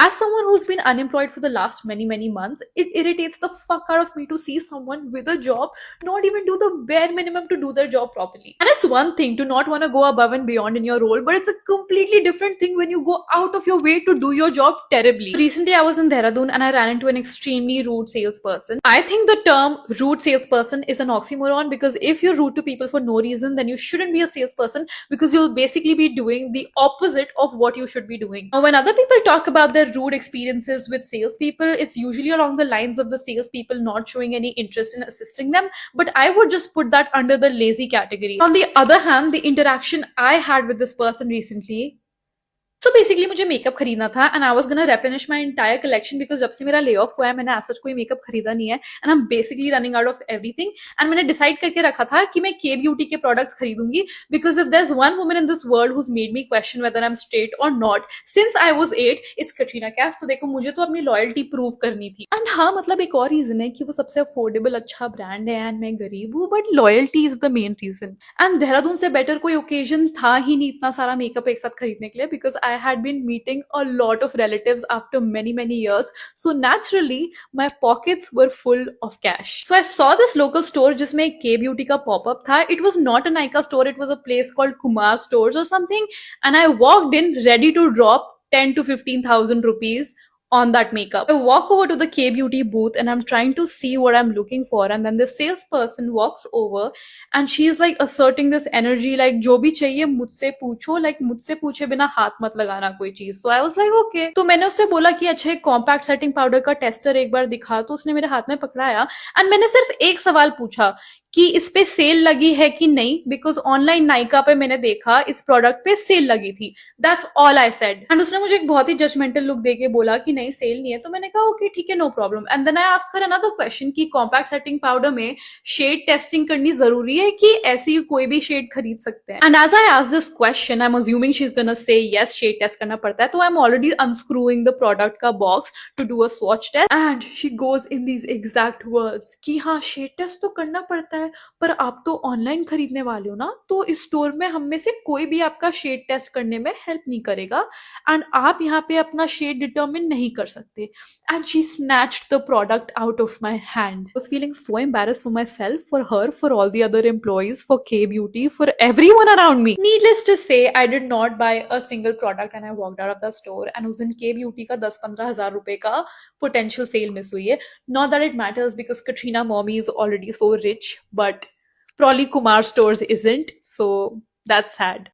As someone who's been unemployed for the last many months, it irritates the fuck out of me to see someone with a job not even do the bare minimum to do their job properly. And it's one thing to not want to go above and beyond in your role, but it's a completely different thing when you go out of your way to do your job terribly. Recently I was in Dehradun and I ran into an extremely rude salesperson. I think the term rude salesperson is an oxymoron, because if you're rude to people for no reason, then you shouldn't be a salesperson, because you'll basically be doing the opposite of what you should be doing. Now, when other people talk about their rude experiences with salespeople, it's usually along the lines of the salespeople not showing any interest in assisting them, but I would just put that under the lazy category. On the other hand, the interaction I had with this person recently, so basically मुझे makeup खरीदना था and I was gonna replenish my entire collection, because जब से मेरा lay off हुआ है मैंने ऐसा कोई मेकअप खरीदा नहीं है and I am basically running out of everything. And मैंने डिसाइड करके रखा था कि मैं के ब्यूटी के प्रोडक्ट्स खरीदूंगी, because if there is one woman in this world who's made me question whether I am straight और not since I was 8, it's Katrina Kaif. तो देखो, मुझे तो अपनी लॉयल्टी प्रूव करनी थी. एंड हाँ, मतलब एक और रीजन है कि वो सबसे अफोर्डेबल अच्छा ब्रांड है एंड मैं गरीब हूँ, but loyalty is the main reason. And Dehradun से बेटर कोई ओकेजन था ही नहीं इतना सारा मेकअप एक साथ खरीदने के लिए, because I had been meeting a lot of relatives after many years, so naturally my pockets were full of cash. So I saw this local store जिसमें एक K beauty का pop-up था. It was not a Nykaa store, it was a place called Kumar Stores or something, and I walked in ready to drop 10 to 15,000 rupees on that makeup. I walk over to the K beauty booth and I'm trying to see what I'm looking for, and then the salesperson walks over and she's like asserting this energy like जो भी चाहिए मुझसे पूछो, like मुझसे पूछे बिना हाथ मत लगाना कोई चीज. So I was like okay. तो मैंने उससे बोला कि अच्छा एक कॉम्पैक्ट सेटिंग पाउडर का टेस्टर एक बार दिखा. तो उसने मेरे हाथ में पकड़ाया एंड मैंने सिर्फ एक सवाल पूछा कि इस पे सेल लगी है कि नहीं, बिकॉज ऑनलाइन नायका पे मैंने देखा इस प्रोडक्ट पे सेल लगी थी. That's all I said. And उसने मुझे एक बहुत ही जजमेंटल लुक देके बोला कि नहीं सेल नहीं है. तो मैंने कहा ओके ठीक है, no problem. And then I asked her another question कि कॉम्पैक्ट सेटिंग पाउडर में शेड टेस्टिंग करनी जरूरी है कि ऐसी कोई भी शेड खरीद सकते हैं. And as I asked this question I am assuming she is gonna say yes shade test करना पड़ता है. तो I am already unscrewing the product का box to do a swatch test and she goes in these exact words कि हाँ shade test तो करना पड़ता है, पर आप तो ऑनलाइन खरीदने वाले हो ना, तो इस स्टोर में हम में से कोई भी आपका शेड टेस्ट करने में हेल्प नहीं करेगा एंड आप यहाँ पे अपना शेड डिटर्मिन नहीं कर सकते. And she snatched the product out of my hand. I was feeling so embarrassed for myself, for her, for all the other employees, for K Beauty, for everyone around me. Needless to say, I did not buy a single product and I walked out of the store. And उस दिन K Beauty का 10-15 हजार रुपए का potential sale miss हुई है. Not that it matters because Katrina mommy is already so rich, but probably Kumar Stores isn't, so that's sad.